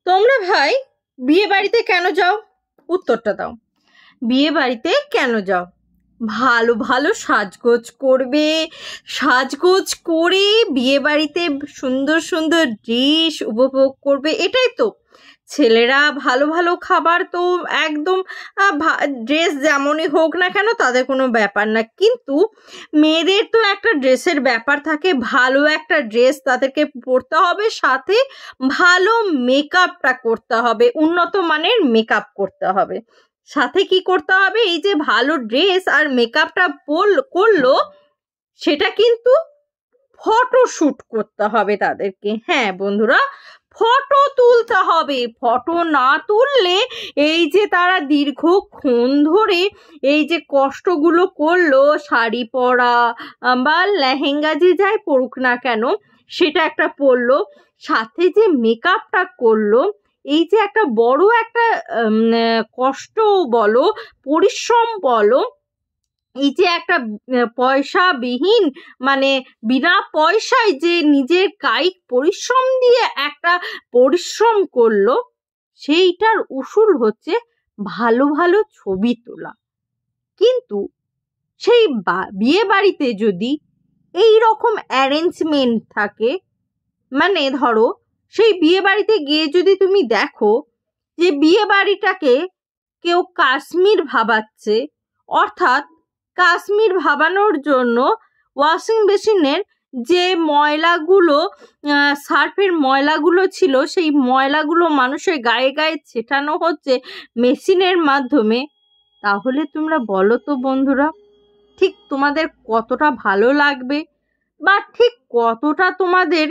তোমরা ভাই বিয়ে বাড়িতে কেন যাও? উত্তরটা দাও। বিয়ে বাড়িতে কেন যাও? ভালো ভালো সাজগোজ করবে, সাজগোজ করে বিয়ে বাড়িতে সুন্দর সুন্দর ড্রেস উপভোগ করবে, এটাই তো। ছেলেরা ভালো ভালো খাবার তো একদম, ড্রেস যেমনই হোক না কেন তাদের কোনো ব্যাপার না, কিন্তু মেয়েদের তো একটা ড্রেসের ব্যাপার থাকে। ভালো একটা ড্রেস তাদেরকে পরতে হবে, সাথে ভালো মেকআপটা করতে হবে, উন্নত মানের মেকআপ করতে হবে। সাথে কি করতে হবে? এই যে ভালো ড্রেস আর মেকআপটা করলো, সেটা কিন্তু ফটোশুট করতে হবে তাদেরকে। হ্যাঁ বন্ধুরা, ফটো তুলতে হবে। ফটো না তুললে এই যে তারা দীর্ঘক্ষণ ধরে এই যে কষ্টগুলো করলো, শাড়ি পরা বা লেহেঙ্গা যে যাই পরুক না কেন সেটা একটা পরলো, সাথে যে মেকআপটা করলো, এই যে একটা বড় একটা কষ্ট বলো, পরিশ্রম বলো, এই যে একটা পয়সাবিহীন, মানে বিনা পয়সায় যে নিজের কায়িক পরিশ্রম দিয়ে একটা পরিশ্রম করলো, সেইটার উসুল হচ্ছে ভালো ভালো ছবি তোলা। কিন্তু সেই বিয়ে বাড়িতে যদি এই রকম অ্যারেঞ্জমেন্ট থাকে, মানে ধরো সেই বিয়ে বাড়িতে গিয়ে যদি তুমি দেখো যে বিয়ে বাড়িটাকে কেউ কাশ্মীর ভাবাচ্ছে, অর্থাৎ কাশ্মীর ভাবানোর জন্য ওয়াশিং মেশিনের যে ময়লাগুলো, সার্ফের ময়লাগুলো ছিল, সেই ময়লাগুলো মানুষের গায়ে গায়ে ছেটানো হচ্ছে মেশিনের মাধ্যমে, তাহলে তোমরা বলো তো বন্ধুরা, ঠিক তোমাদের কতটা ভালো লাগবে, বা ঠিক কতটা তোমাদের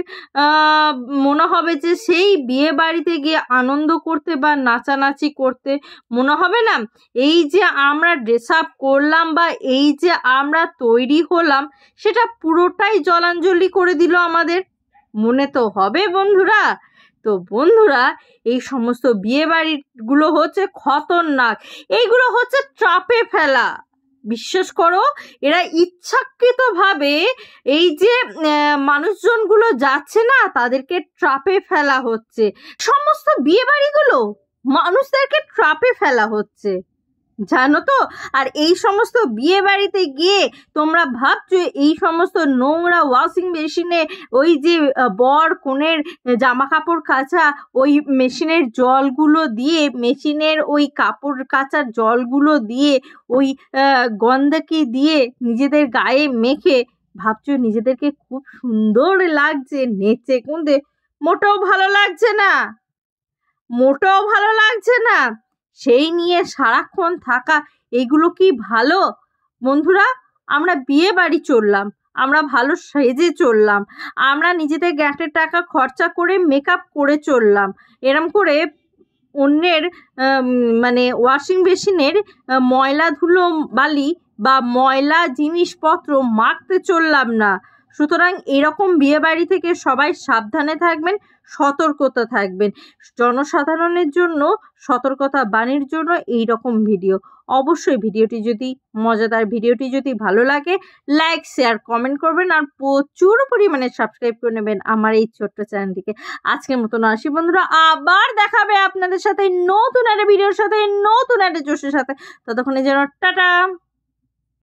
মনে হবে যে সেই বিয়ে বাড়িতে গিয়ে আনন্দ করতে বা নাচানাচি করতে মনে হবে না? এই যে আমরা ড্রেস আপ করলাম বা এই যে আমরা তৈরি হলাম, সেটা পুরোটাই জলাঞ্জলি করে দিল আমাদের। মনে তো হবে বন্ধুরা। তো বন্ধুরা, এই সমস্ত বিয়ে বাড়িগুলো হচ্ছে খতরনাক, এইগুলো হচ্ছে ট্রাপে ফেলা। বিশ্বাস করো, এরা ইচ্ছাকৃতভাবে এই যে মানুষজনগুলো যাচ্ছে না, তাদেরকে ট্রাপে ফেলা হচ্ছে। সমস্ত বিয়ে বাড়িগুলো মানুষদেরকে ট্রাপে ফেলা হচ্ছে, জানো তো। আর এই সমস্ত বিয়ে বাড়িতে গিয়ে তোমরা ভাবছো এই সমস্ত নোংরা ওয়াশিং মেশিনে ওই যে বর কনের জামা কাপড় কাচা ওই মেশিনের জলগুলো দিয়ে, মেশিনের ওই কাপড় কাচার জলগুলো দিয়ে, ওই গন্ধকে দিয়ে নিজেদের গায়ে মেখে ভাবছো নিজেদেরকে খুব সুন্দর লাগছে নেচে কুঁদে। মোটেও ভালো লাগছে না, মোটেও ভালো লাগছে না। সেই নিয়ে সারাক্ষণ থাকা, এগুলো কি ভালো? বন্ধুরা, আমরা বিয়ে বাড়ি চললাম, আমরা ভালো সেজে চললাম, আমরা নিজেদের গ্যাটের টাকা খরচা করে মেকআপ করে চললাম, এরম করে অন্যের মানে ওয়াশিং মেশিনের ময়লা ধুলো বালি বা ময়লা জিনিসপত্র মাখতে চললাম না। সুতরাং এরকম বিয়ে বাড়ি থেকে সবাই সাবধানে থাকবেন, সতর্কতা থাকবেন। জনসাধারণের জন্য সতর্কতা বাণীর জন্য এই রকম ভিডিও। অবশ্যই ভিডিওটি যদি মজাদার, ভিডিওটি যদি ভালো লাগে, লাইক শেয়ার কমেন্ট করবেন, আর প্রচুর পরিমাণে সাবস্ক্রাইব করে নেবেন আমার এই ছোট্ট চ্যানেলটিকে। আজকের মতন আসি বন্ধুরা, আবার দেখাবে আপনাদের সাথে নতুন একটা ভিডিওর সাথে, নতুন একটা জোশের সাথে। ততক্ষণে যেন টাটা।